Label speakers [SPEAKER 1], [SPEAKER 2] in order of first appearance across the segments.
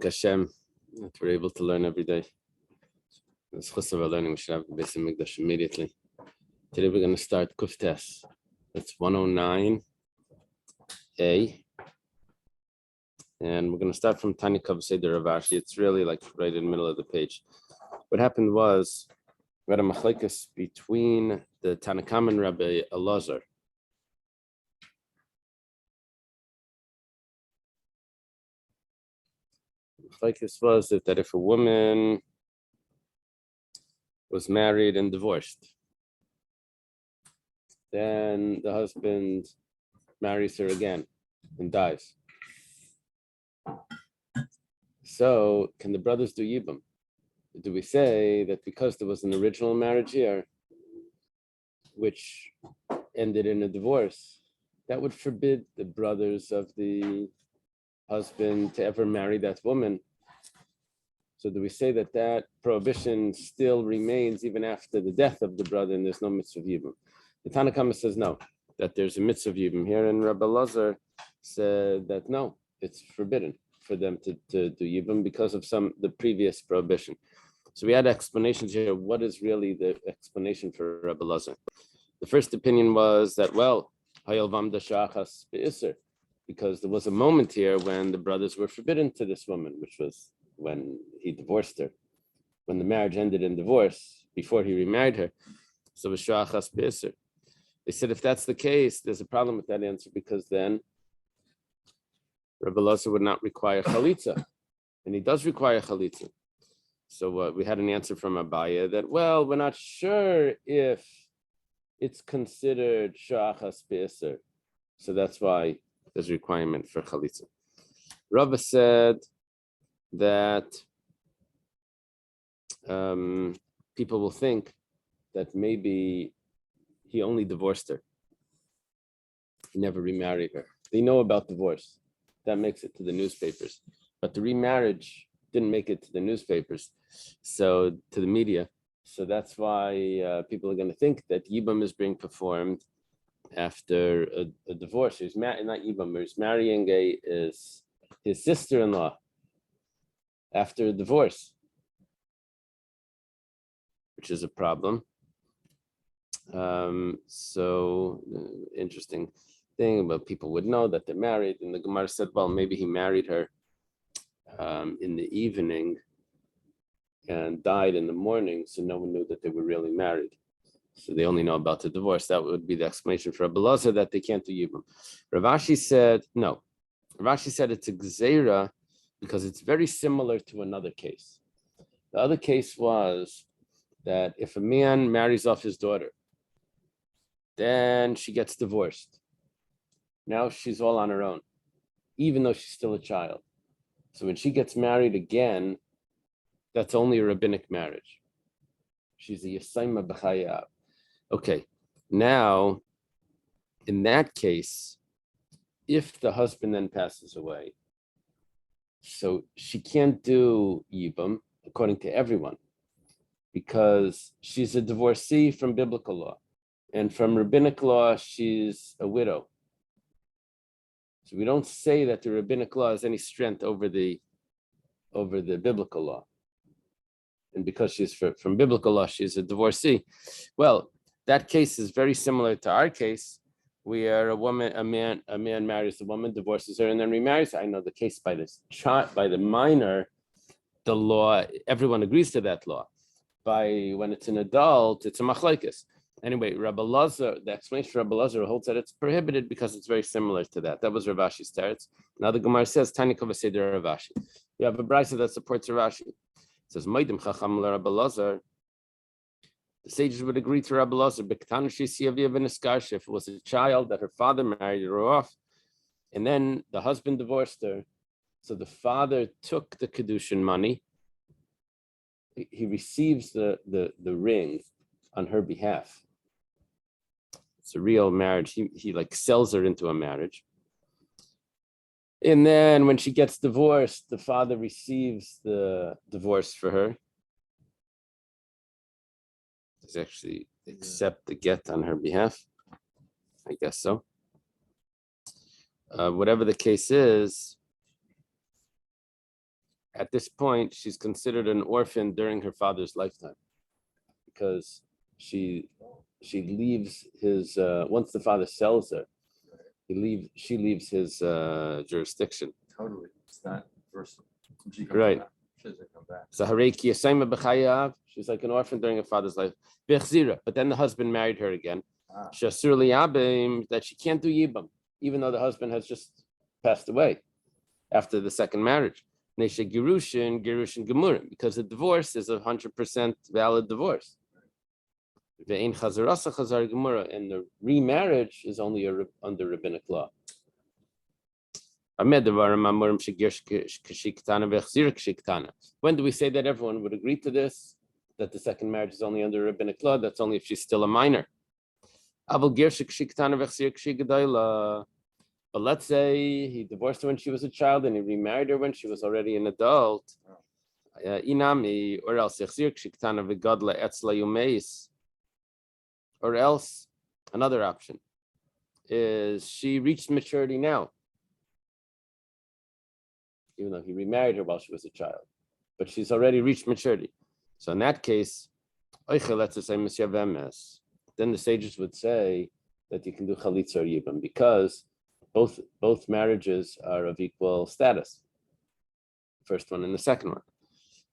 [SPEAKER 1] Hashem, that we're able to learn every day. As chus of our learning, we should have the Beis Hamikdash immediately. Today we're going to start Kuftes. That's 109a. And we're going to start from Tani Kav Seder Ravashi. It's really like right in the middle of the page. What happened was, we had a machlekes between the Tanakam and Rabbi Elazar. Machlekes was that if a woman was married and divorced, then the husband marries her again and dies. So can the brothers do yibum? Do we say that because there was an original marriage here, which ended in a divorce, that would forbid the brothers of the husband to ever marry that woman? So do we say that that prohibition still remains even after the death of the brother and there's no mitzvah of yibum? The Tanna Kama says no, that there's a mitzvah of yibum here, and Rabbi Elazar said that no, it's forbidden for them to do yibum because of the previous prohibition. So we had explanations here. What is really the explanation for Rabbi Elazar? The first opinion was that, well, because there was a moment here when the brothers were forbidden to this woman, which was when he divorced her, when the marriage ended in divorce, before he remarried her. So they said if that's the case, there's a problem with that answer, because then Rabbi Elazar would not require chalitza, and he does require chalitza. So we had an answer from Abaya that, well, we're not sure if it's considered shachas be'isr, so that's why there's a requirement for chalitza. Rava said that people will think that maybe he only divorced her. He never remarried her. They know about divorce. That makes it to the newspapers. But the remarriage didn't make it to the newspapers, so to the media. So that's why people are going to think that Yibam is being performed after a divorce. He's not Yibam, he's marrying his sister-in-law after a divorce, which is a problem. So interesting thing about people would know that they're married, and the Gemara said, well, maybe he married her in the evening and died in the morning, so no one knew that they were really married. So they only know about the divorce. That would be the explanation for Rabbi Elazar, that they can't do yibum. Rav Ashi said no. Rav Ashi said it's a gzeira because it's very similar to another case. The other case was that if a man marries off his daughter, then she gets divorced. Now she's all on her own, even though she's still a child. So when she gets married again, that's only a rabbinic marriage. She's a Yisayma B'chayav. Okay, now, in that case, if the husband then passes away, so she can't do Yibam, according to everyone, because she's a divorcee from biblical law. And from rabbinic law, she's a widow. So we don't say that the rabbinic law has any strength over the biblical law. And because she's from biblical law, she's a divorcee. Well, that case is very similar to our case, where a man marries a woman, divorces her, and then remarries her. I know the case by the minor, the law, everyone agrees to that law. When it's an adult, it's a machlekes. Anyway, Rabbi Elazar, the explanation for Rabbi Elazar holds that it's prohibited because it's very similar to that. That was Rav Ashi's teretz. Now the Gemara says, Tani Kova Seder Rav Ashi. We have a brisa that supports Rav Ashi. It says, Maidim Chacham le Rabbi Elazar. The sages would agree to Rabbi Elazar. If it was a child that her father married her off, and then the husband divorced her, so the father took the kedushin money. He receives the ring on her behalf. It's a real marriage. He like sells her into a marriage. And then when she gets divorced, the father receives the divorce for her. Does actually accept the get on her behalf? I guess so. Whatever the case is, at this point, she's considered an orphan during her father's lifetime because she leaves his, once the father sells her, she leaves his jurisdiction.
[SPEAKER 2] Totally. It's not versatile.
[SPEAKER 1] Right.
[SPEAKER 2] She doesn't come back.
[SPEAKER 1] So Hareki Yasayma B'chayav, she's like an orphan during her father's life. Bechzira, but then the husband married her again. Shasur liyabim, that she can't do yibam, even though the husband has just passed away after the second marriage. Neshe Girushin Gemurim, because the divorce is 100% valid divorce. Ve'ein Chazarasa Chazar Gemura, and the remarriage is only under rabbinic law. When do we say that everyone would agree to this? That the second marriage is only under rabbinic law? That's only if she's still a minor. But let's say he divorced her when she was a child and he remarried her when she was already an adult. Or else, another option is she reached maturity now, even though he remarried her while she was a child, but she's already reached maturity. So in that case, then the sages would say that you can do chalitza or yibam because both marriages are of equal status, first one and the second one.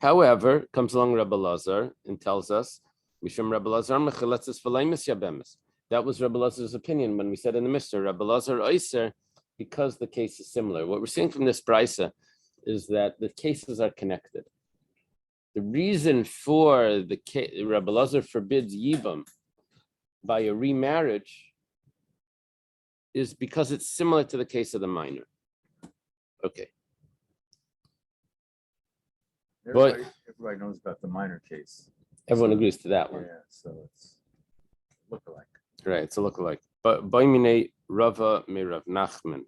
[SPEAKER 1] However, comes along Rabbi Lazar and tells us, Mishum Rabbi Lazar mechaletzes v'leimus yabemes. That was Rabbi Lazar's opinion when we said in the Mishnah, Rabbi Lazar oiser, because the case is similar. What we're seeing from this brisa is that the cases are connected. The reason for the case, Rabbi Lazar forbids yibam by a remarriage is because it's similar to the case of the minor. Okay.
[SPEAKER 2] Everybody knows about the minor case.
[SPEAKER 1] Everyone agrees to that one.
[SPEAKER 2] Yeah, so it's look-alike.
[SPEAKER 1] Right, it's a look-alike. But Baimine Rava me Rav Nachman.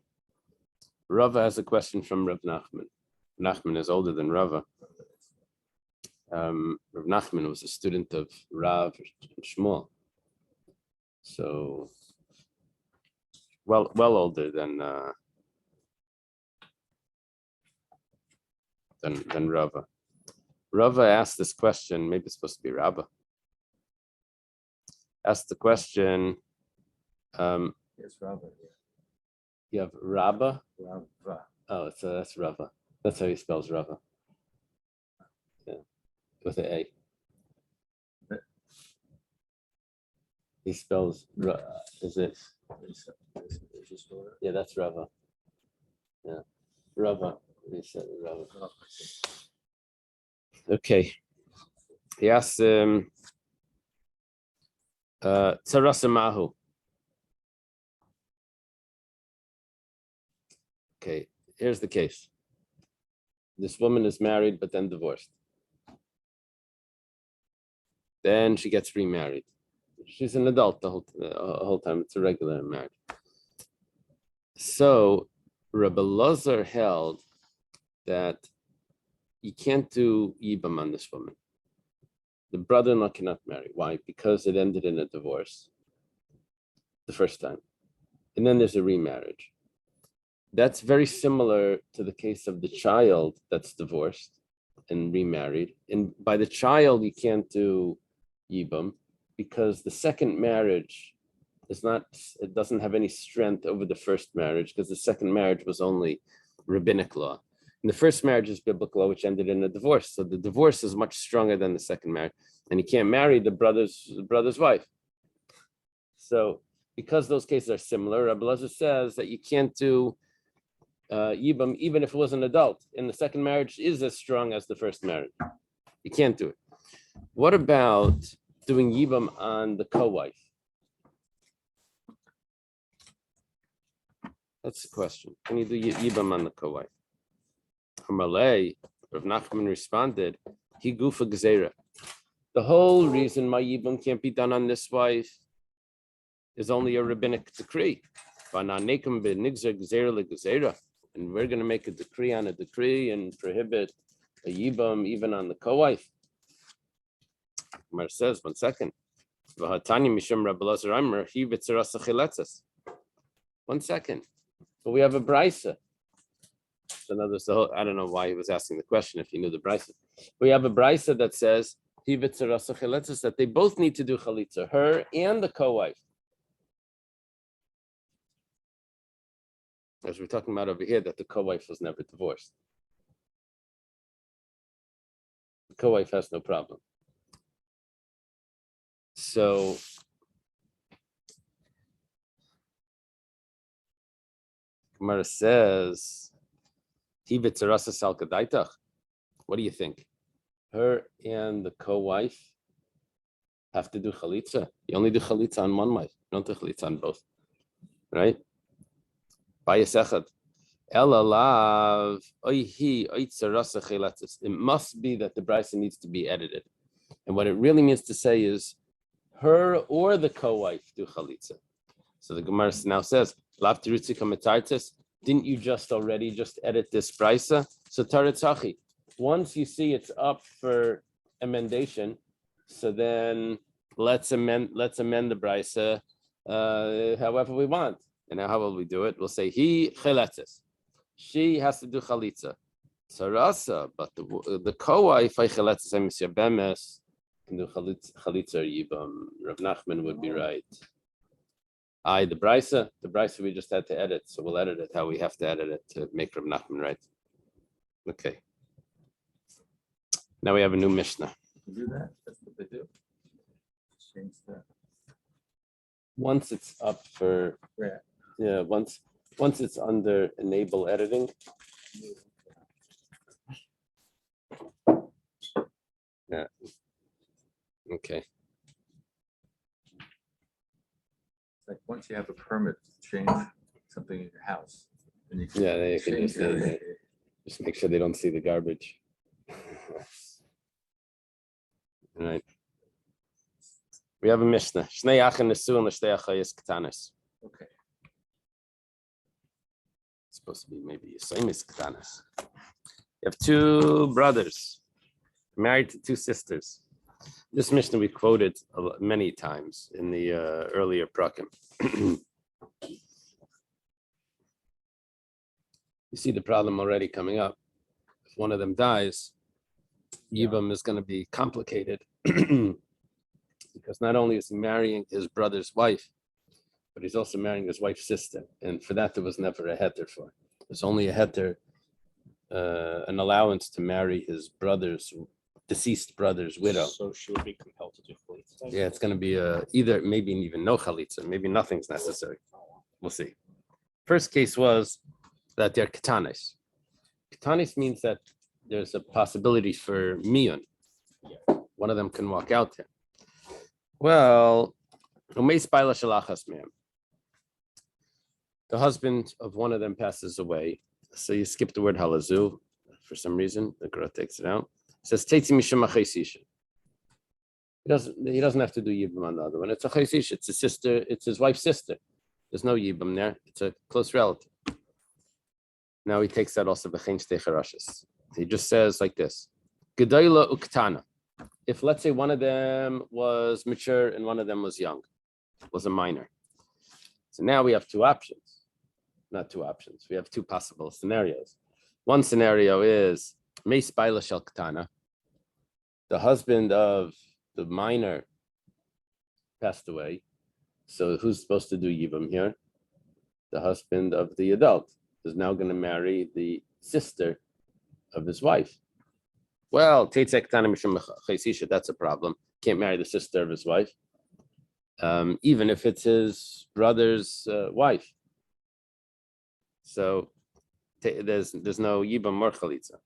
[SPEAKER 1] Rava has a question from Rav Nachman. Nachman is older than Rava. Rav Nachman was a student of Rav and Shmuel. So, well older than Rava. Rava asked this question, maybe it's supposed to be Rabba. Asked the question,
[SPEAKER 2] Yes, Rava.
[SPEAKER 1] you have Rabba?
[SPEAKER 2] Rava.
[SPEAKER 1] Oh, so that's Rava. That's how he spells Rava. Yeah, with an A. He spells, is it? Yeah, that's Rava. Yeah, Rava. He said Rava. Okay. He asks Tsarasamahu. Okay, here's the case. This woman is married but then divorced. Then she gets remarried. She's an adult the whole time. It's a regular marriage. So Rabbi Lazar held that you can't do yibam on this woman. The brother-in-law cannot marry. Why? Because it ended in a divorce the first time. And then there's a remarriage. That's very similar to the case of the child that's divorced and remarried. And by the child, you can't do yibam because the second marriage it doesn't have any strength over the first marriage because the second marriage was only rabbinic law. And the first marriage is biblical law, which ended in a divorce. So the divorce is much stronger than the second marriage. And he can't marry the brother's wife. So because those cases are similar, Rabbi Lazar says that you can't do yibam even if it was an adult. And the second marriage is as strong as the first marriage. You can't do it. What about doing yibam on the co-wife? That's the question. Can you do yibam on the co-wife? Hamalei, Rav Nachman responded, he gufa gzeira. The whole reason my yibam can't be done on this wife is only a rabbinic decree. And we're going to make a decree on a decree and prohibit a yibam even on the co-wife. Mar says, 1 second. 1 second. But we have a brisa. So I don't know why he was asking the question if he knew the brisa. We have a brisa that says that they both need to do chalitza, her and the co-wife. As we're talking about over here, that the co-wife was never divorced. The co-wife has no problem. So Gemara says, what do you think? Her and the co-wife have to do chalitza. You only do chalitza on one wife. You don't do chalitza on both. Right? It must be that the brisa needs to be edited. And what it really means to say is her or the co-wife do chalitza. So the Gemara now says, didn't you just edit this brisa? So taritzachi, once you see it's up for emendation, so then let's amend the brisa however we want. And now how will we do it? We'll say he cheletzes. She has to do chalitza. Sarasa, but the co-wife cheletzes bemes can do chalitza yibam. Rav Nachman would be right. The brisa we just had to edit, so we'll edit it how we have to edit it to make Rav Nachman right. Okay. Now we have a new Mishnah.
[SPEAKER 2] You do that? That's what they do. Change that.
[SPEAKER 1] Once it's up for once it's under enable editing. Yeah. Okay.
[SPEAKER 2] Like once you have a permit to change something in your house, then you can
[SPEAKER 1] they can just make sure they don't see the garbage. All right. We have a Mishnah. Shnei achin nesu and l'shtei achayis ketanis.
[SPEAKER 2] Okay.
[SPEAKER 1] It's supposed to be maybe same as ketanis. You have two brothers married to two sisters. This Mishnah we quoted many times in the earlier prakim. You see the problem already coming up. If one of them dies, Yibam is going to be complicated because not only is he marrying his brother's wife, but he's also marrying his wife's sister. And for that, there was never a heter for. There's only a heter, an allowance to marry his deceased brother's widow.
[SPEAKER 3] So she would be compelled to do chalitza.
[SPEAKER 1] Yeah, it's going to be either maybe even no chalitza, maybe nothing's necessary. We'll see. First case was that they're ketanis. Ketanis means that there's a possibility for miyun. One of them can walk out there. Well, the husband of one of them passes away. So you skip the word halazu for some reason. The Gemara takes it out. It says Tetzi mishum achaysisha. He doesn't have to do yibam on the other one. It's a chaysisha. It's a sister. It's his wife's sister. There's no yibam there. It's a close relative. Now he takes that also b'chein shtei charashis. He just says like this: Gedayla uktana. If let's say one of them was mature and one of them was young, was a minor. So now we have two options. Not two options. We have two possible scenarios. One scenario is meis baila shel ktana. The husband of the minor passed away. So who's supposed to do yibam here? The husband of the adult is now going to marry the sister of his wife. Well, that's a problem. Can't marry the sister of his wife, even if it's his brother's wife. So there's no yibam or chalitza.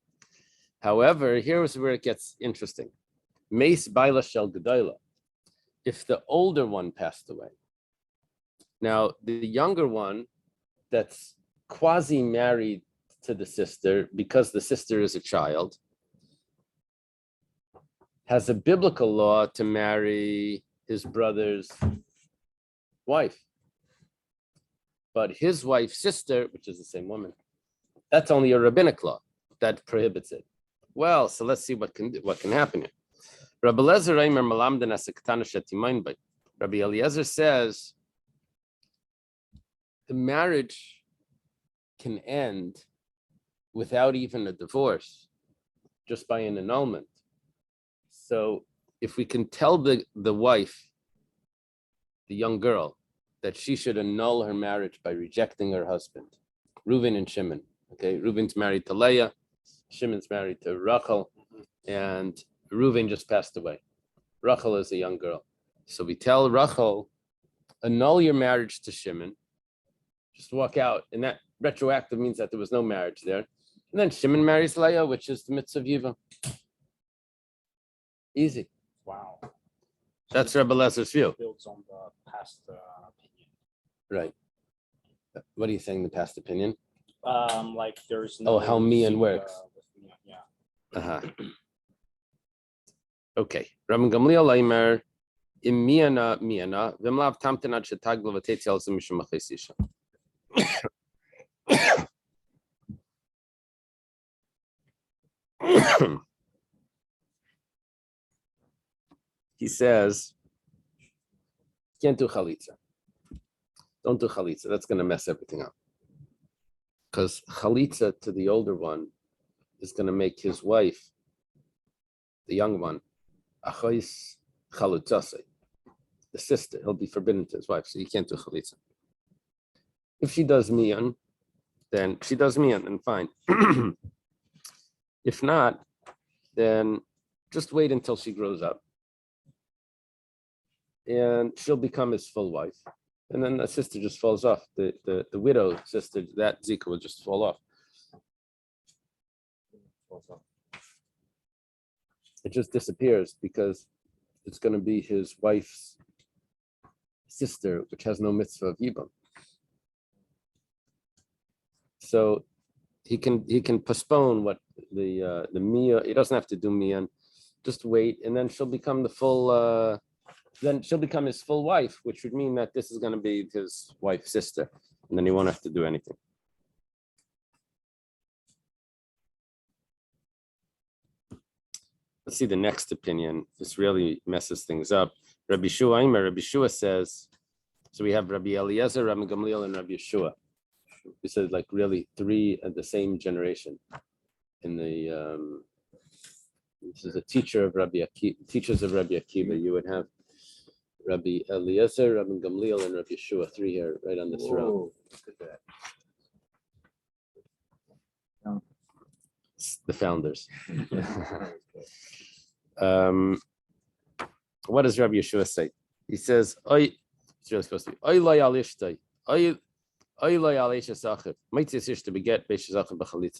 [SPEAKER 1] However, here's where it gets interesting. Meis baila shel gedayla. If the older one passed away, now the younger one that's quasi-married to the sister because the sister is a child has a biblical law to marry his brother's wife. But his wife's sister, which is the same woman, that's only a rabbinic law that prohibits it. Well, so let's see what can happen here. Rabbi Eliezer says the marriage can end without even a divorce, just by an annulment. So if we can tell the wife, the young girl, that she should annul her marriage by rejecting her husband, Reuven and Shimon. Okay, Reuven's married to Leah, Shimon's married to Rachel, and Reuven just passed away. Rachel is a young girl. So we tell Rachel, annul your marriage to Shimon, just walk out. And that retroactive means that there was no marriage there. And then Shimon marries Leah, which is the mitzvah of Yivam. Easy.
[SPEAKER 3] Wow. So
[SPEAKER 1] That's
[SPEAKER 3] this
[SPEAKER 1] Rebbe Lezer's view.
[SPEAKER 3] builds on the past opinion.
[SPEAKER 1] Right. What are you saying, the past opinion?
[SPEAKER 3] Like there's no.
[SPEAKER 1] How Mian works.
[SPEAKER 3] With Mian, yeah.
[SPEAKER 1] Uh-huh. Okay. Rabban Gamliel Leimer, im Miana, v'mlav tamten ad shetaglo v'tetzi al zim mishum achis isha. He says, can't do chalitza. Don't do chalitza. That's going to mess everything up. Because chalitza to the older one is going to make his wife, the young one, achos chalutzase, the sister. He'll be forbidden to his wife, so you can't do chalitza. If she does miyan, then she does miyan, then fine. If not, then just wait until she grows up. And she'll become his full wife. And then the sister just falls off. The widow sister, that Zika will just fall off. It just disappears because it's going to be his wife's sister, which has no mitzvah of Yibam. So he can postpone what the Mia. He doesn't have to do Mian. Just wait, and then she'll become the full. Then she'll become his full wife, which would mean that this is going to be his wife's sister, and then he won't have to do anything. Let's see the next opinion. This really messes things up. Rabbi Shua says, so we have Rabbi Eliezer, Rabbi Gamliel, and Rabbi Yeshua. We said like really three at the same generation. In the this is a teacher of Rabbi Akiva, teachers of Rabbi Akiva. You would have Rabbi Eliezer, Rabbi Gamliel, and Rabbi Yeshua, three here right on this row.
[SPEAKER 2] Look at that.
[SPEAKER 1] The founders. What does Rabbi Yeshua say? He says, it's really supposed to be,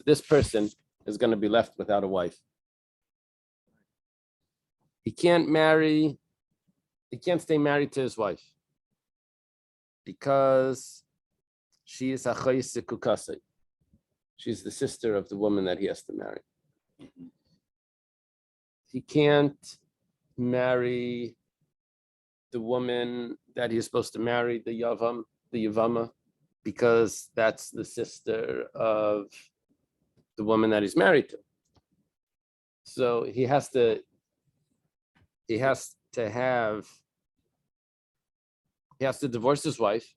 [SPEAKER 1] this person is going to be left without a wife. He can't stay married to his wife because she is achayis kukasei. She's the sister of the woman that he has to marry. He can't marry the woman that he's supposed to marry, the Yevama, because that's the sister of the woman that he's married to. So he has to divorce his wife,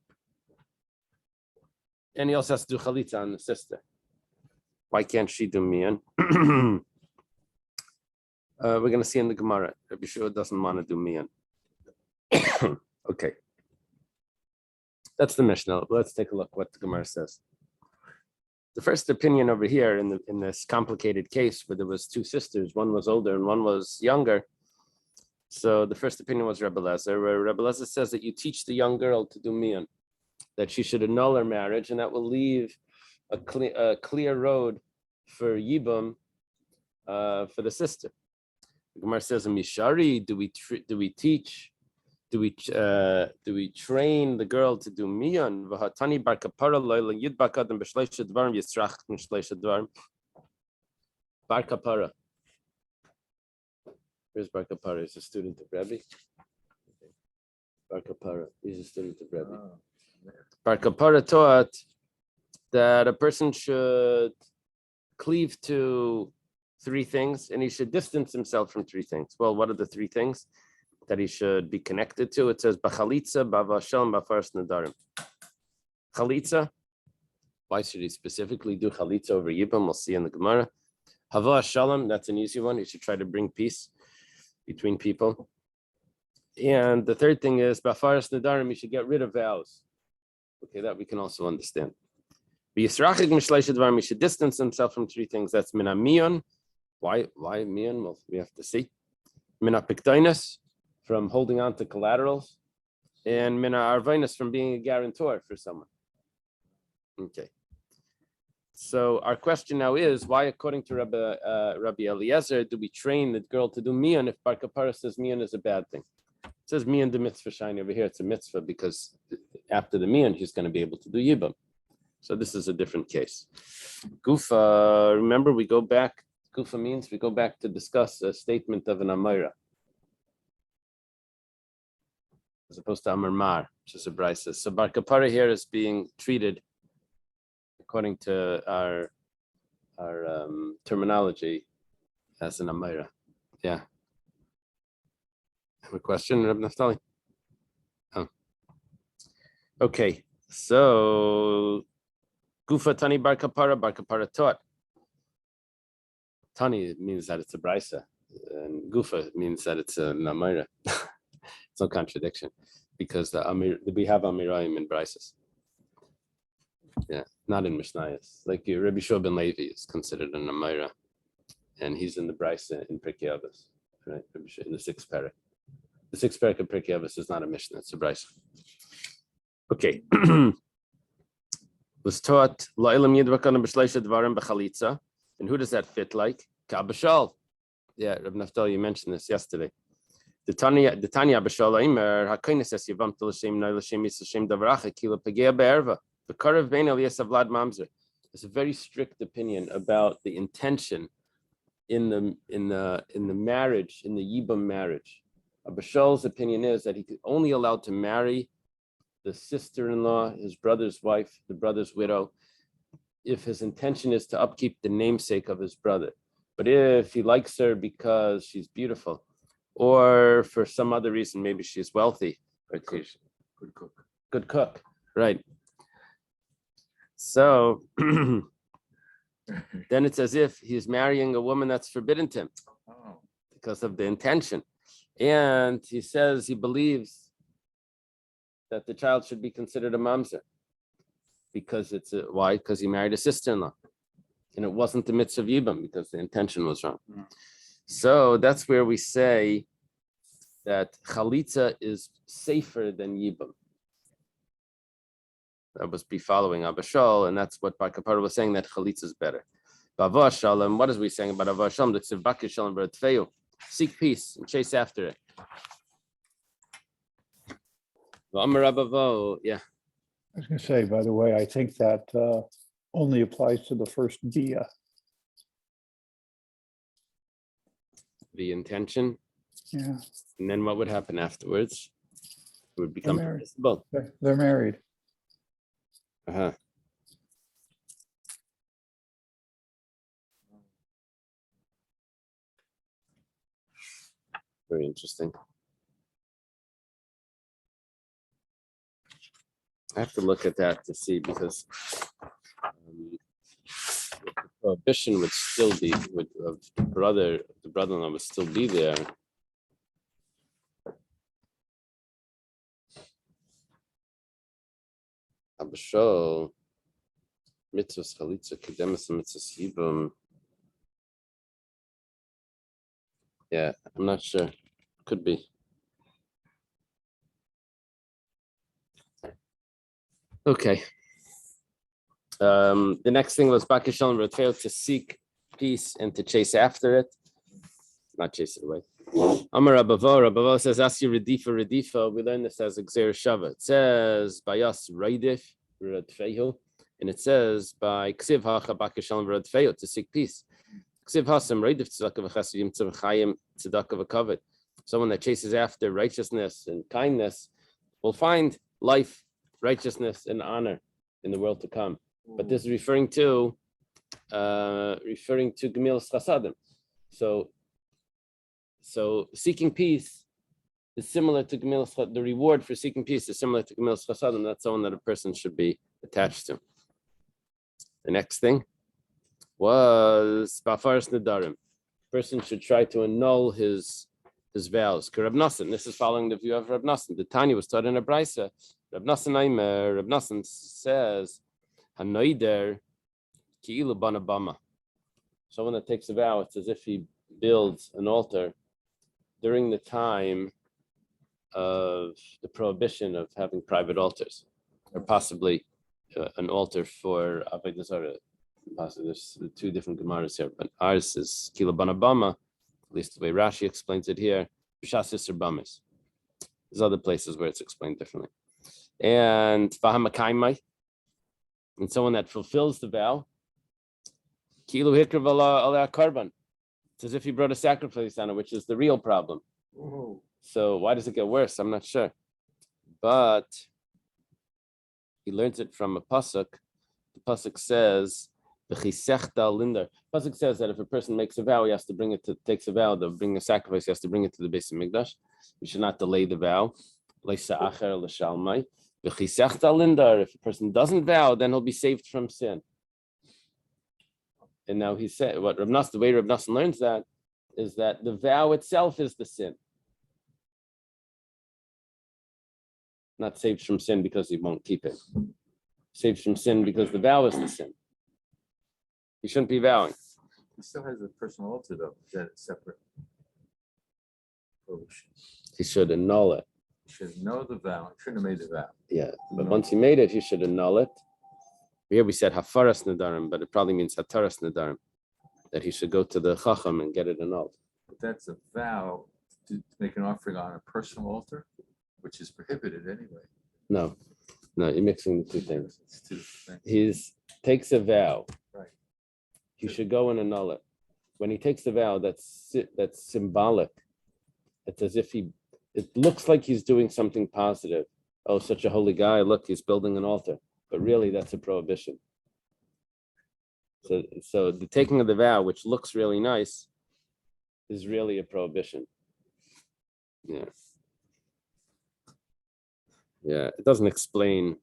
[SPEAKER 1] and he also has to do chalitza on the sister. Why can't she do mian? We're going to see in the Gemara. Rabbi Shua doesn't want to do mian. Okay. That's the Mishnah. Let's take a look what the Gemara says. The first opinion over here in this complicated case where there was two sisters, one was older and one was younger. So the first opinion was Rebbe Lezer, where Rebbe Lezer says that you teach the young girl to do mian, that she should annul her marriage, and that will leave a clear road for Yibam for the sister. The Gemara says, Mishari, do we train the girl to do miyan? V'hatani bar kapara loyla yid bakadam b'shleisha dvarim yisrach m'shleisha dvarim. Bar kapara. Where's Bar kapara? He's a student of Rebbe. Bar kapara. He's a student of Rebbe. Bar kapara taught that a person should cleave to three things, and he should distance himself from three things. Well, what are the three things that he should be connected to? It says, B'chalitza, b'avashel, b'faras nadarim. Chalitza, Why should he specifically do chalitza over Yibam? We'll see in the Gemara. Hava Shalom, that's an easy one. You should try to bring peace between people. And the third thing is, Bafaras Nadarim, you should get rid of vows. Okay, that we can also understand. You should distance himself from three things. That's mina mion. Why mion? Well, we have to see. Mina piktoinus, from holding on to collaterals, and mina arvainus, from being a guarantor for someone. Okay. So our question now is, why, according to Rabbi Eliezer, do we train the girl to do mion if Bar Kapara says mion is a bad thing? It says mion de mitzvah shiny over here. It's a mitzvah because after the mion, he's going to be able to do yibam. So this is a different case. Gufa, remember we go back, Gufa means we go back to discuss a statement of an Amira, as opposed to Amar Mar, which is a brisa. So Bar Kapara here is being treated, according to our terminology, as an Amira. Yeah. Have a question, Reb Naftali? Oh. Okay, so Gufa Tani Bar Kapara taught. Tani means that it's a brisa, and Gufa means that it's an Amira. It's no contradiction, because we have Amirayim in brises. Yeah, not in Mishnayos. Like Rabbi Shua ben Levi is considered an Amira, and he's in the brisa in Pirkei Avos, right? In the sixth parak. The sixth parak of Pirkei Avos is not a Mishnah; it's a brisa. Okay. Was taught La'ilam Yidvakana B'Shleisha Dvarim B'Chalitza, and who does that fit like? Kabashal. Yeah, Reb Naftali, you mentioned this yesterday. The Tanya B'Shal Aimer Hakainis Es Yevam L'Shem Nay L'Shem Yis L'Shem Davracha Kila Pagea Be'erva the Karev Bein Elias Avlad Mamzer. There's a very strict opinion about the intention in the marriage, in the Yibam marriage. Abashal's opinion is that he could only allowed to marry the sister-in-law, his brother's wife, the brother's widow, if his intention is to upkeep the namesake of his brother. But if he likes her because she's beautiful, or for some other reason, maybe she's wealthy, good cook, right? So then it's as if he's marrying a woman that's forbidden to him because of the intention. And he says he believes that the child should be considered a mamzer because why? Because he married a sister-in-law, and it wasn't the mitzvah of Yibam because the intention was wrong. So that's where we say that chalitza is safer than Yibam. That was be following Abashal, and that's what Bar Kapara was saying, that chalitza is better. Bava Shalom, what is we saying about Ava Shalom? That Tzivbaki Shalom B'Ratfeu, seek peace and chase after it. Yeah.
[SPEAKER 4] I was going to say, by the way, I think that only applies to the first dia.
[SPEAKER 1] The intention.
[SPEAKER 4] Yeah.
[SPEAKER 1] And then what would happen afterwards? It would become permissible.
[SPEAKER 4] They're married.
[SPEAKER 1] Uh-huh. Very interesting. I have to look at that to see, because the prohibition would still be of the brother-in-law would still be there. Abashol, mitzvahs chalitza, kedemus, mitzvahs yibum. Yeah, I'm not sure. Could be. Okay. The next thing was Bakishal and Ratfeo, to seek peace and to chase after it, not chase it away. Amar Rabavo says, Asi Redifa. We learn this as Xer Shava. It says by us Raidif Ratfeo, and it says by Ksiv Hacha Bakishal and Ratfeo, to seek peace. Ksiv Hasam Raidif Tzedakah v'Chasadim Tzedakah Tzedakah v'Kavod. Someone that chases after righteousness and kindness will find life, righteousness, and honor in the world to come. But this is referring to Gemilas Chasadim. So seeking peace is similar to Gemilas. The reward for seeking peace is similar to Gemilas Chasadim. That's someone that a person should be attached to. The next thing was Bafaris Nadarim. Person should try to annul his vows. Rab Nosson, this is following the view of Rab Nosson. The Tanya was taught in a brisa. Rab Nosson says, Hanoider ki'ilu bana bama. Someone that takes a vow, it's as if he builds an altar during the time of the prohibition of having private altars, or possibly an altar for Avodah Zarah. Possibly there's two different Gemaras here, but ours is Kila Banabama, at least the way Rashi explains it here. Shas or Bamis. There's other places where it's explained differently. And Fahamakai, and someone that fulfills the vow, Kilu Hikrav ala Karban. It's as if he brought a sacrifice on it, which is the real problem.
[SPEAKER 2] Whoa.
[SPEAKER 1] So why does it get worse? I'm not sure. But he learns it from a pasuk. The pasuk says, pasuk says that if a person makes a vow, he has to bring it to takes a vow to bring a sacrifice. He has to bring it to the base of Mikdash. We should not delay the vow. If a person doesn't vow, then he'll be saved from sin. And now he said, what Rab Nosson, the way Rab Nosson learns that is that the vow itself is the sin. Not saved from sin because he won't keep it. Saved from sin because the vow is the sin. He shouldn't be vowing.
[SPEAKER 2] He still has a personal altar though. Is that separate?
[SPEAKER 1] He should annul it.
[SPEAKER 2] He should know the vow. He shouldn't have made the vow.
[SPEAKER 1] Yeah, but once he made it, he should annul it. Here we said hafaras nadarim, but it probably means hataras nadarim, that he should go to the chacham and get it annulled.
[SPEAKER 2] But that's a vow to make an offering on a personal altar, which is prohibited anyway.
[SPEAKER 1] No, you're mixing the two things.
[SPEAKER 2] It's two things.
[SPEAKER 1] He takes a vow.
[SPEAKER 2] Right.
[SPEAKER 1] He should go and annul it. When he takes the vow, that's symbolic. It's as if it looks like he's doing something positive. Oh, such a holy guy, look, he's building an altar. But really, that's a prohibition. So the taking of the vow, which looks really nice, is really a prohibition. Yeah. Yeah, it doesn't explain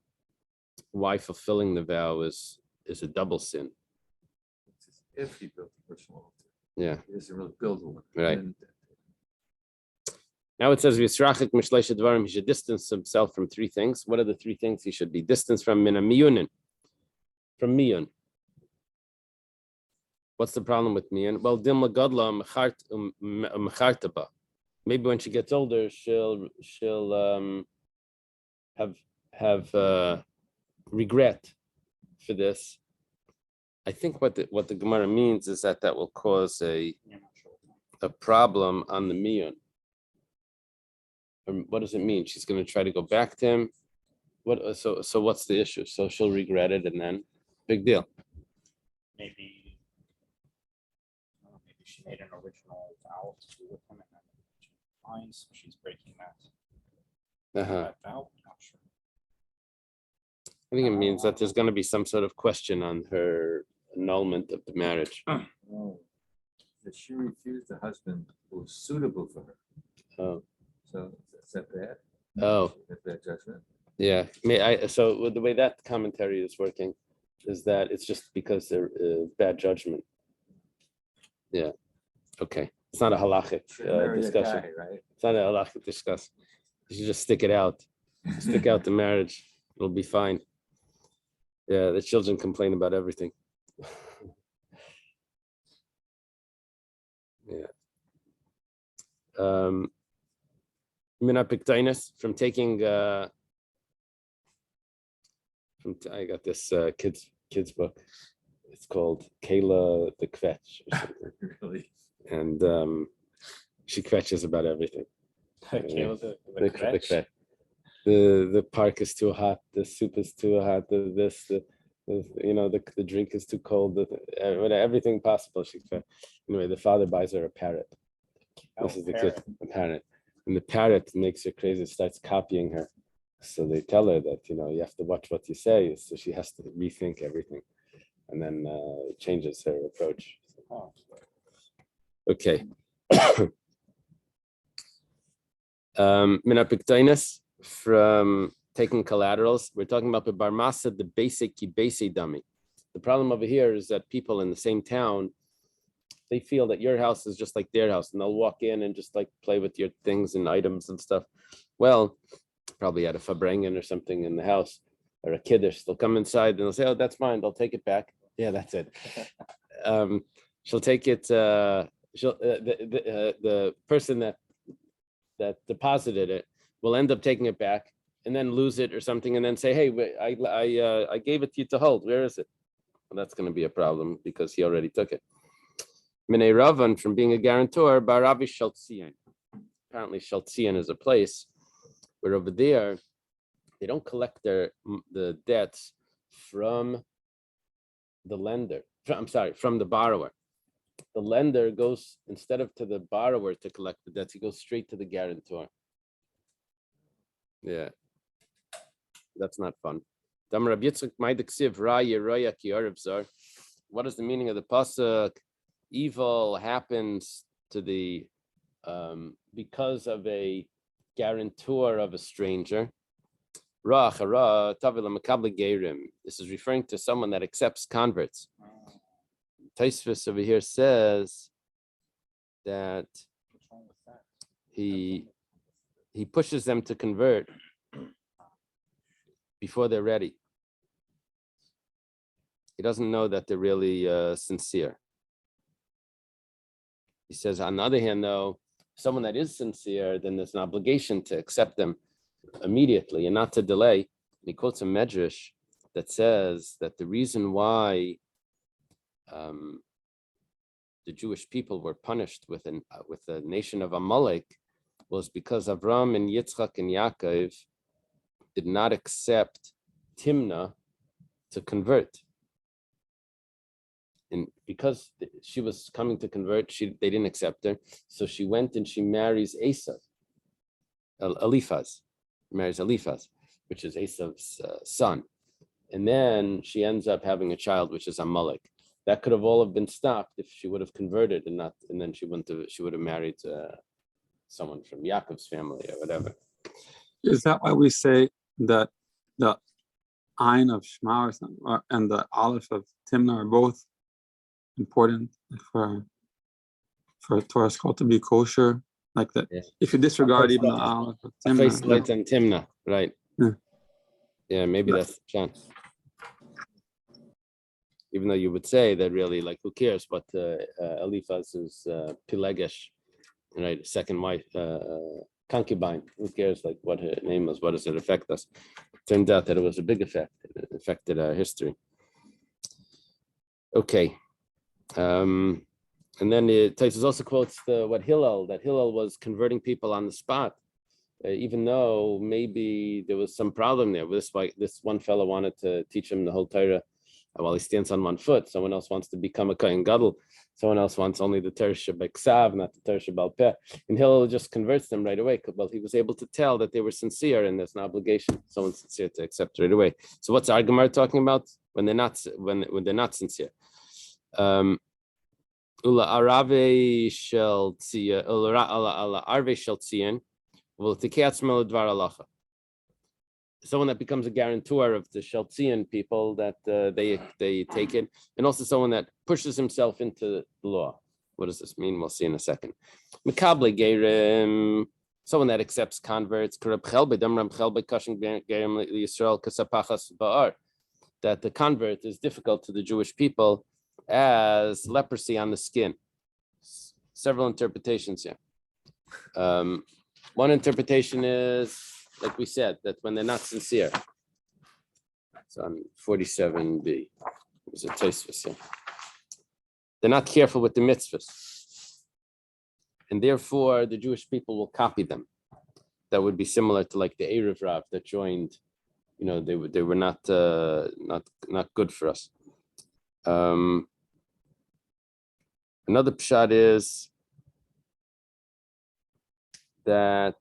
[SPEAKER 1] why fulfilling the vow is a double sin.
[SPEAKER 2] It's as if he built a personal altar.
[SPEAKER 1] Yeah.
[SPEAKER 2] He doesn't really build one.
[SPEAKER 1] Right.
[SPEAKER 2] And
[SPEAKER 1] Now it says Yisrachik Mishleisha Dvarim, he should distance himself from three things. What are the three things he should be distanced from? Mina miyunin, from miyun. What's the problem with miyun? Well, dim lagadla mechartaba. Maybe when she gets older, she'll have regret for this. I think what the Gemara means is that will cause a problem on the miyun. What does it mean? She's going to try to go back to him. So what's the issue? So she'll regret it, and then big deal.
[SPEAKER 3] Maybe she made an original vow to be with him, and then she finds she's breaking that vow. Not sure.
[SPEAKER 1] I think it means that there's going to be some sort of question on her annulment of the marriage.
[SPEAKER 2] oh, that she refused a husband who was suitable for her.
[SPEAKER 1] Oh,
[SPEAKER 2] So is that bad?
[SPEAKER 1] oh,
[SPEAKER 2] That's bad judgment.
[SPEAKER 1] yeah. So the way that commentary is working is that it's just because they're bad judgment. Yeah. Okay. It's not a halachic
[SPEAKER 2] Shouldn't marry a
[SPEAKER 1] discussion.
[SPEAKER 2] guy, right?
[SPEAKER 1] It's not a halachic discussion. You should just stick it out. Stick out the marriage. It'll be fine. Yeah, the children complain about everything. Yeah. Minapiktinus from taking I got this kids book. It's called Kayla the Kvetch or something.
[SPEAKER 2] Really?
[SPEAKER 1] And she kvetches about everything.
[SPEAKER 3] The
[SPEAKER 1] The kvetch. The park is too hot, the soup is too hot, the drink is too cold, everything possible. Anyway, the father buys her a parrot. This is the kid, a parrot. And the parrot makes her crazy, starts copying her. So they tell her that, you have to watch what you say. So she has to rethink everything. And then changes her approach. Okay. Minapiktinus from taking collaterals. We're talking about the barmasa, the basic dummy. The problem over here is that people in the same town, they feel that your house is just like their house, and they'll walk in and just like play with your things and items and stuff. Well, probably at a fabrengen or something in the house, or a kiddush, they'll come inside and they'll say, "Oh, that's mine." They'll take it back. Yeah, that's it. She'll take it. The person that deposited it will end up taking it back and then lose it or something, and then say, "Hey, I gave it to you to hold. Where is it?" Well, that's going to be a problem because he already took it. Minei Ravan, from being a guarantor, Baravi Shaltzian. Apparently, Shaltzian is a place where over there they don't collect the debts from the lender. From the borrower. The lender goes, instead of to the borrower to collect the debts, he goes straight to the guarantor. Yeah, that's not fun. What is the meaning of the pasuk? Evil happens to the because of a guarantor of a stranger. This is referring to someone that accepts converts. Taisvis over here says that he pushes them to convert before they're ready. He doesn't know that they're really sincere. He says, on the other hand, though, someone that is sincere, then there's an obligation to accept them immediately and not to delay. He quotes a medrash that says that the reason why the Jewish people were punished with the nation of Amalek was because Avram and Yitzchak and Yaakov did not accept Timnah to convert. And because she was coming to convert, they didn't accept her. So she went and she marries Esav, Eliphaz, marries Eliphaz, which is Esav's son. And then she ends up having a child, which is Amalek. That could have all have been stopped if she would have converted and then she would have married someone from Yaakov's family or whatever.
[SPEAKER 5] Is that why we say that the Ayin of Shema and the Aleph of Timnah are both important for a Torah scroll to be kosher? Like that,
[SPEAKER 1] yes.
[SPEAKER 5] If you disregard even the Aleph of
[SPEAKER 1] Timnah, right? Yeah, maybe that's the chance. Even though you would say that really, like, who cares? But Eliphaz is Pilegesh, right? Second wife, concubine. Who cares? Like, what her name was? What does it affect us? Turns out that it was a big effect. It affected our history. Okay. And then Taisus also quotes that Hillel was converting people on the spot, even though maybe there was some problem there. This one fellow wanted to teach him the whole Torah while he stands on one foot. Someone else wants to become a Kohen Gadol. Someone else wants only the Torah Shebeksav, not the Torah Shebal Peh. And Hillel just converts them right away. Well, he was able to tell that they were sincere, and there's an obligation, someone sincere, to accept right away. So what's our Gemara talking about? When they're not sincere. Ula arave shel tzia, ula arve shel tzian, will tikatzmel dvar alacha. Someone that becomes a guarantor of the Shaltzian people, that they take it, and also someone that pushes himself into the law. What does this mean? We'll see in a second. Mikable gerim, someone that accepts converts. That the convert is difficult to the Jewish people as leprosy on the skin. Several interpretations here. One interpretation is, like we said, that when they're not sincere. It's on 47b. There's a Tosfos here. They're not careful with the mitzvahs. And therefore, the Jewish people will copy them. That would be similar to like the Erev Rav that joined. They were not good for us. Another pshat is that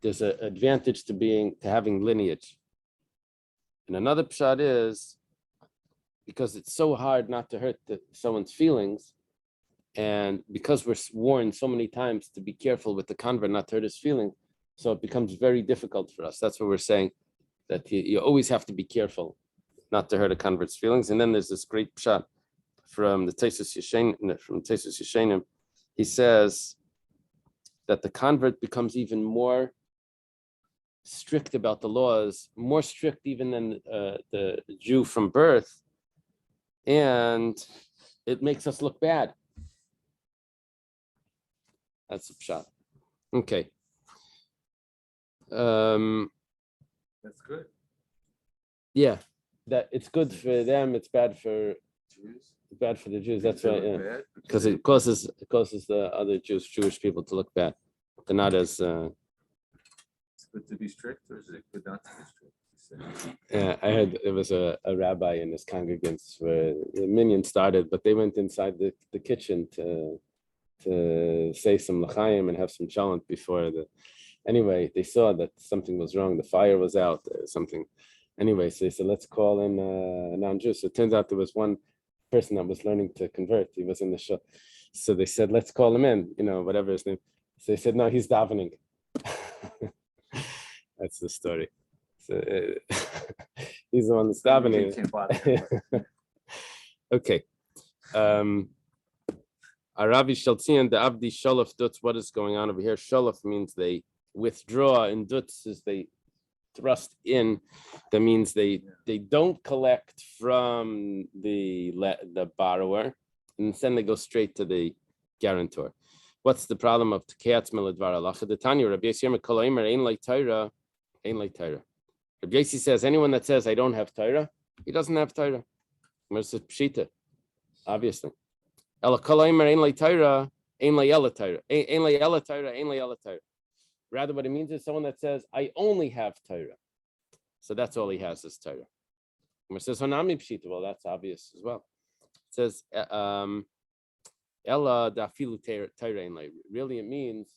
[SPEAKER 1] there's an advantage to having lineage. And another pshat is because it's so hard not to hurt someone's feelings, and because we're warned so many times to be careful with the convert, not to hurt his feelings, so it becomes very difficult for us. That's what we're saying. that you always have to be careful not to hurt a convert's feelings. And then there's this great shot from the Tesis Yeshenim. He says that the convert becomes even more strict about the laws, more strict even than the Jew from birth, and it makes us look bad. That's a shot. Okay.
[SPEAKER 2] That's good.
[SPEAKER 1] Yeah, that it's good for them. It's bad for
[SPEAKER 2] Jews.
[SPEAKER 1] the Jews. That's
[SPEAKER 2] They
[SPEAKER 1] right.
[SPEAKER 2] look
[SPEAKER 1] Yeah,
[SPEAKER 2] bad
[SPEAKER 1] because it causes the other Jewish people to look bad. They're not as.
[SPEAKER 2] It's good to be strict, or is it good not to be strict?
[SPEAKER 1] Yeah, I heard there was a rabbi in his congregants where the minyan started, but they went inside the kitchen to say some l'chaim and have some chalent before the. Anyway, they saw that something was wrong. The fire was out. Something. Anyway, so they said, let's call in a non-Jew. So it turns out there was one person that was learning to convert. He was in the show. So they said, let's call him in, whatever his name. So they said, no, he's davening. That's the story. So he's the one that's davening.
[SPEAKER 2] You can't bother him.
[SPEAKER 1] Okay. Aravi Shaltzian, the Abdi Shalaf Dutz, what is going on over here? Shalaf means they withdraw, and Dutz is they thrust in. That means they don't collect from the borrower, and then they go straight to the guarantor. What's the problem of Tekatz Miladvar Alacha? The Tanya Rabbi Yisrael Koloimer Ein Like Torah, Ein Like Torah. Rabbi Yisrael says anyone that says I don't have Torah, he doesn't have Torah. It's a pshita, obviously. Ela Koloimer Ein Like Torah, Ein Like Ela Torah, Ein Like Ela Torah, Ein Like Ela Torah. Rather, what it means is someone that says, I only have Torah. So that's all he has is Torah. And it says, Honami Pshita. Well, that's obvious as well. It says, Ella Dafilu Torah. Really, it means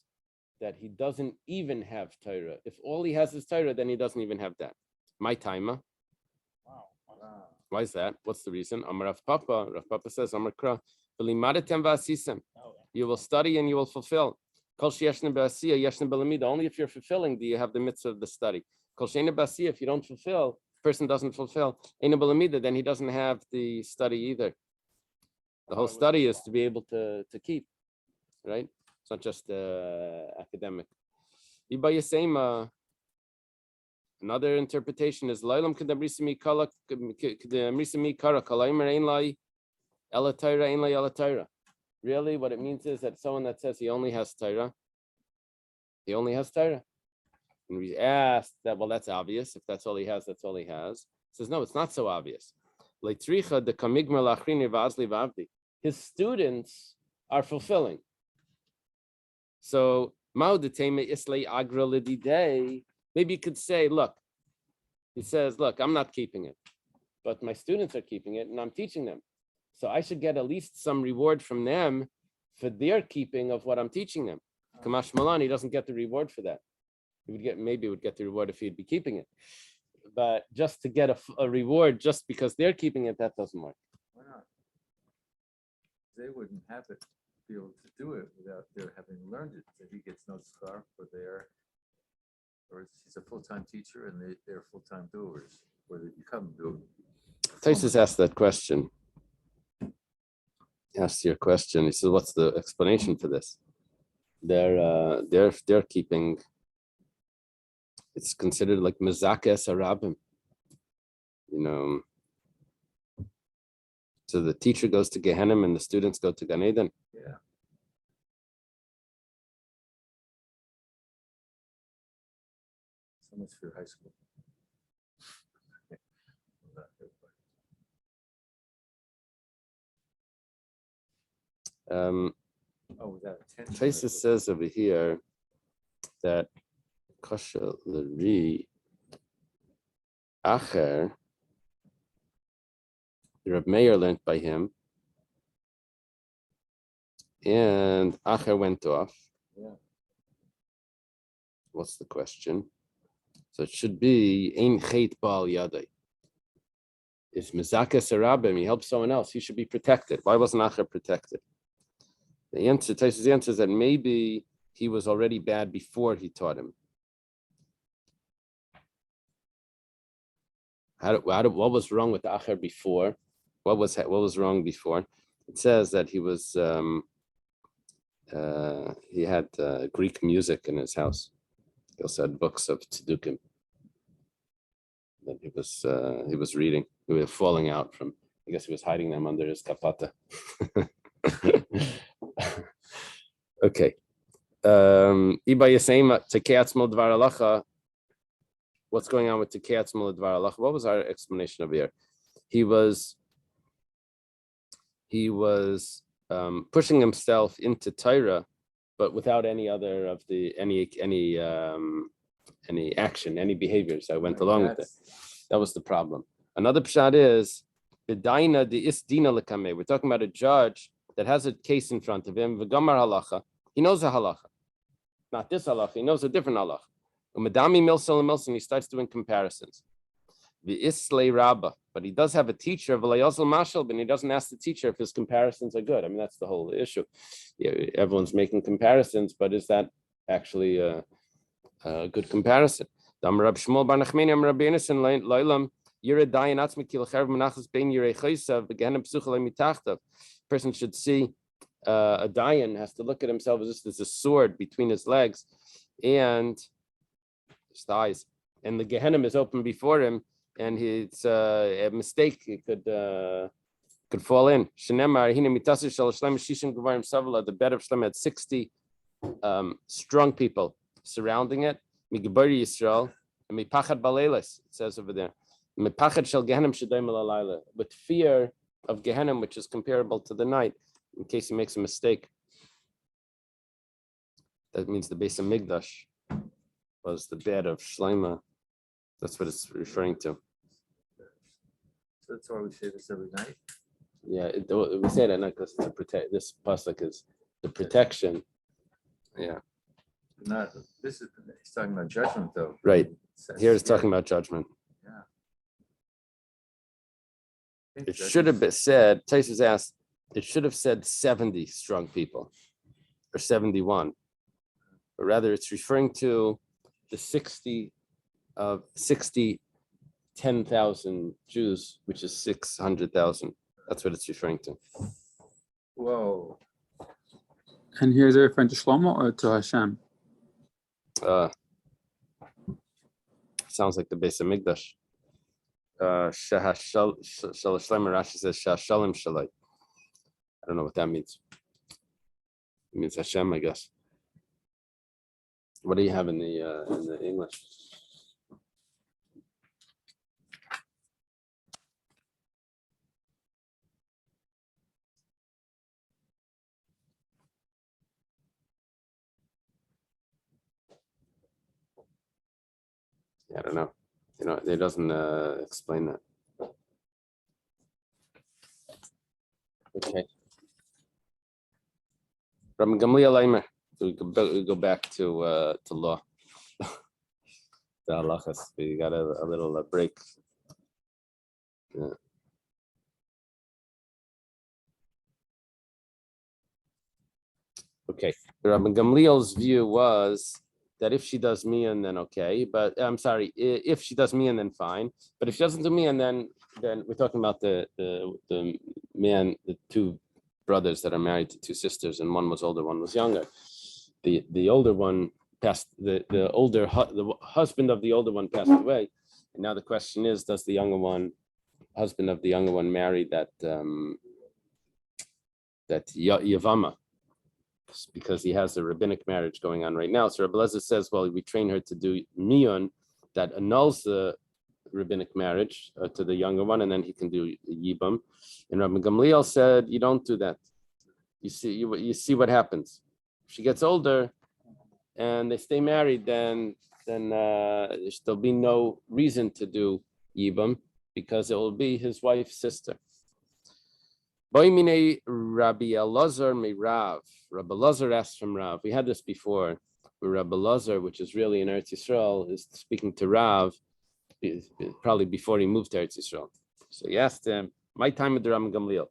[SPEAKER 1] that he doesn't even have Torah. If all he has is Torah, then he doesn't even have that. My timer.
[SPEAKER 3] Wow.
[SPEAKER 1] Why is that? What's the reason? Amar Rav Papa. Rav Papa says, Amar Kra. You will study and you will fulfill. Only if you're fulfilling do you have the mitzvah of the study. If you don't fulfill, person doesn't fulfill, then he doesn't have the study either. The whole study is to be able to keep, right? It's not just academic. Another interpretation is really, what it means is that someone that says he only has Torah. And we asked that, well, that's obvious. If that's all he has, that's all he has. He says, no, it's not so obvious. His students are fulfilling. So, maybe you could say, look, he says, look, I'm not keeping it, but my students are keeping it and I'm teaching them. So I should get at least some reward from them for their keeping of what I'm teaching them. Kamash Malan, he doesn't get the reward for that. He would get the reward if he'd be keeping it. But just to get a reward just because they're keeping it, that doesn't work.
[SPEAKER 2] Why not? They wouldn't have it, be able to do it without their having learned it. If he gets no scarf or he's a full-time teacher and they're full-time doers, or they become doers.
[SPEAKER 1] Taisus asked that question. Asked your question. He says, "What's the explanation for this? They're keeping. It's considered like mezakes arabim, So the teacher goes to Gehenna and the students go to Gan Eden.
[SPEAKER 2] Yeah. So much for high school. Without attention.
[SPEAKER 1] Taisus says over here that Kasha L'ri Acher, Reb Meir learned by him, and Acher went off.
[SPEAKER 2] Yeah.
[SPEAKER 1] What's the question? So it should be Ein Chet Bal Yadai. If Mizakes Arabim, he helps someone else, he should be protected. Why wasn't Acher protected? The answer, Taisus' answer is that maybe he was already bad before he taught him. what was wrong with the Acher before? What was wrong before? It says that he had Greek music in his house. He also had books of Tzedukim that he was reading. He was falling out from. I guess he was hiding them under his kapata. Okay. What's going on with Tekeatzmo Dvar Halacha? What was our explanation of here? He was pushing himself into Torah, but without any other of the any action, any behaviors that went along with it. That was the problem. Another pshat is B'daina de isdina lekame. We're talking about a judge that has a case in front of him. V'gamar halacha. He knows a halacha, not this halacha. He knows a different halacha. Umadami milsel and milsel. He starts doing comparisons. The islay rabba, but he does have a teacher of Layazal Mashal, but he doesn't ask the teacher if his comparisons are good. I mean, that's the whole issue. Yeah, everyone's making comparisons, but is that actually a good comparison? Person should see a dayan has to look at himself as if there's a sword between his legs and his thighs, and the Gehenna is open before him, and it's a mistake. It could fall in. The bed of Shlem had 60 strong people surrounding it. Yisrael and mipachad balelis. It says over there, mipachad shel Gehenim shadayim alayla, with fear of Gehenim, which is comparable to the night, in case he makes a mistake. That means the Beis Hamikdash was the bed of Shlomo. That's what it's referring to.
[SPEAKER 2] So that's why we say this every night.
[SPEAKER 1] Yeah, we say that not because it's to protect. This pasuk is the protection. Yeah.
[SPEAKER 2] Not this is he's talking about judgment though.
[SPEAKER 1] Right. Here it's talking about judgment.
[SPEAKER 2] Yeah.
[SPEAKER 1] It should have been said. Taisus asked. It should have said 70 strong people, or 71, but rather it's referring to the 10,000 Jews, which is 600,000. That's what it's referring to.
[SPEAKER 2] Whoa.
[SPEAKER 5] And here's a referring to Shlomo or to Hashem?
[SPEAKER 1] Sounds like the Beis Hamikdash. Rashi says Shashalim Shalai. I don't know what that means. It means Hashem, I guess. What do you have in the English? I don't know. It doesn't explain that. Okay. From Gamliel Aimer, we go back to law. The halachas. We got a little break. Yeah. Okay. Rabbi Gamliel's view was that if she does mian, then okay. But I'm sorry, if she does mian, then fine. But if she doesn't do mian, then we're talking about the man, the two brothers that are married to two sisters, and one was older, one was younger. The older one passed. The husband of the older one passed away, and now the question is: does the husband of the younger one marry that Yevama? Because he has a rabbinic marriage going on right now. So Rabbi Lezer says, well, we train her to do miyun that annuls the rabbinic marriage to the younger one, and then he can do yibam. And Rabbi Gamliel said, you don't do that. You see what happens. If she gets older and they stay married, then there'll be no reason to do yibam because it will be his wife's sister. Rabbi Elazar Mirav. Rabbi Elazar asked from Rav. We had this before, where Rabbi Elazar, which is really in Eretz Yisrael, is speaking to Rav, probably before he moved to Eretz Yisrael. So he asked him, my time with the Ram Gamliel.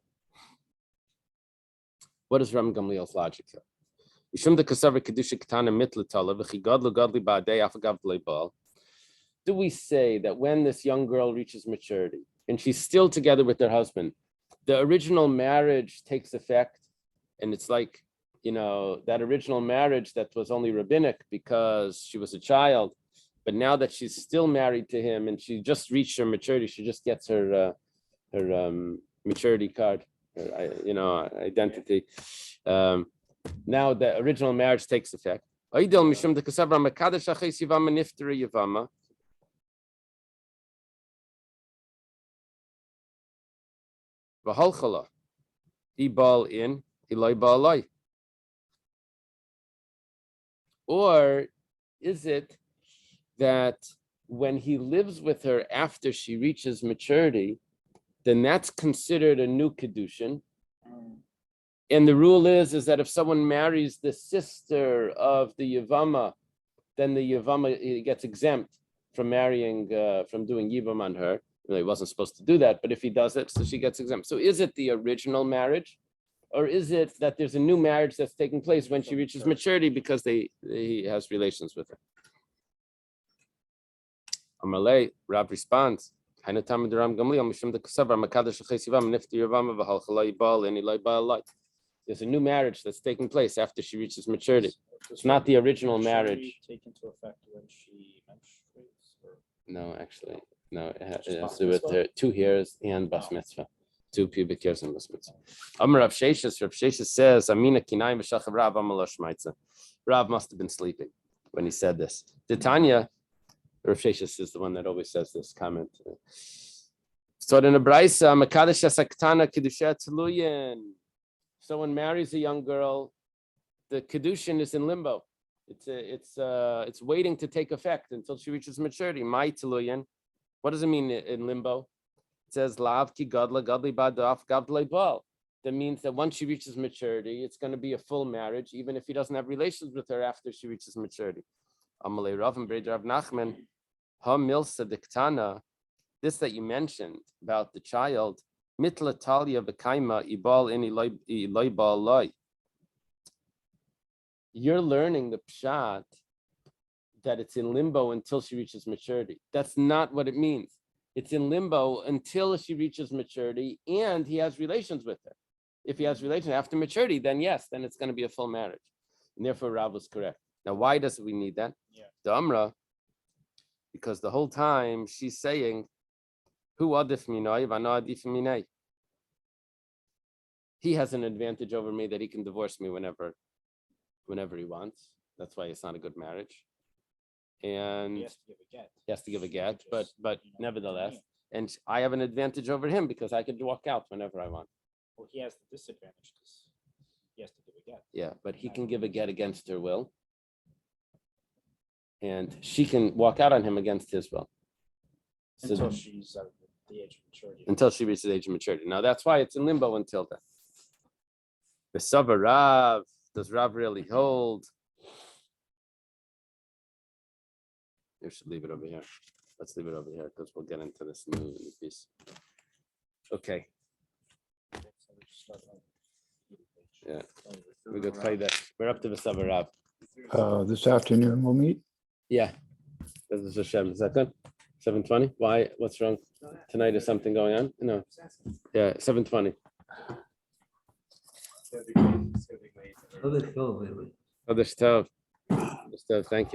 [SPEAKER 1] What is Ram Gamliel's logic here? do we say that when this young girl reaches maturity and she's still together with her husband, the original marriage takes effect? And it's like, that original marriage that was only rabbinic because she was a child, but now that she's still married to him and she just reached her maturity, she just gets her maturity card, her, identity. Now the original marriage takes effect. Or is it that when he lives with her after she reaches maturity, then that's considered a new kedushin? And the rule is that if someone marries the sister of the Yevama, then the Yevama gets exempt from marrying, from doing Yivam on her. Well, he wasn't supposed to do that, but if he does it, so she gets exempt. So is it the original marriage? Or is it that there's a new marriage that's taking place when she reaches maturity because he has relations with her? Amalei, Rab responds, there's a new marriage that's taking place after she reaches maturity. It's not the original marriage.
[SPEAKER 3] Take into effect when she menstruates? Or?
[SPEAKER 1] No, actually, no. It has to do with her 2 hairs and bas mitzvah. 2 pubic hairs and bas mitzvah. Amar Rav Sheshes says, Amina kinai v'shachav Rav Amar Shmaitza. Rav must have been sleeping when he said this. The Tanya, Rav Sheshes is the one that always says this comment. So in a braysa, Makadosh Asaktana Kedusha Tluyin. Someone marries a young girl, the kedushin is in limbo. It's waiting to take effect until she reaches maturity. My Tluyin. What does it mean in limbo? It says lav ki gadla gadli badaf gadle bal. That means that once she reaches maturity, it's going to be a full marriage, even if he doesn't have relations with her after she reaches maturity. Amalei Rav and Brei Rav Nachman, ha milsa diktana. This that you mentioned about the child, mitla talia b'kaima ibal in ilay ba'alai. You're learning the pshat that it's in limbo until she reaches maturity. That's not what it means. It's in limbo until she reaches maturity and he has relations with her. If he has relations after maturity, then yes, then it's going to be a full marriage. And therefore Rav was correct. Now, why does we need that?
[SPEAKER 3] Yeah.
[SPEAKER 1] The Amra, because the whole time she's saying, Hu adif minay v'ana adif minay. He has an advantage over me that he can divorce me whenever he wants. That's why it's not a good marriage. And
[SPEAKER 3] He has to give a get.
[SPEAKER 1] he has to give a get,
[SPEAKER 3] Just,
[SPEAKER 1] but nevertheless, and I have an advantage over him because I could walk out whenever I want.
[SPEAKER 3] Well, he has the disadvantage because he has to give a get.
[SPEAKER 1] Yeah, but he can give a get against her will. And she can walk out on him against his will. So
[SPEAKER 3] Until she's at the age of maturity.
[SPEAKER 1] until she reaches the age of maturity. Now that's why it's in limbo until then. The Sava Rav, does Rav really hold? You should leave it over here. Let's leave it over here because we'll get into this new piece. Okay. Yeah. We're gonna play that. We're up to the Sava Rav.
[SPEAKER 4] This afternoon we'll meet.
[SPEAKER 1] Yeah. This is Hashem. Is that good? 7:20? Why? What's wrong? Tonight is something going on? No. Yeah, 7:20.
[SPEAKER 2] Other show, really.
[SPEAKER 1] Oh, there's Tov. Thank you.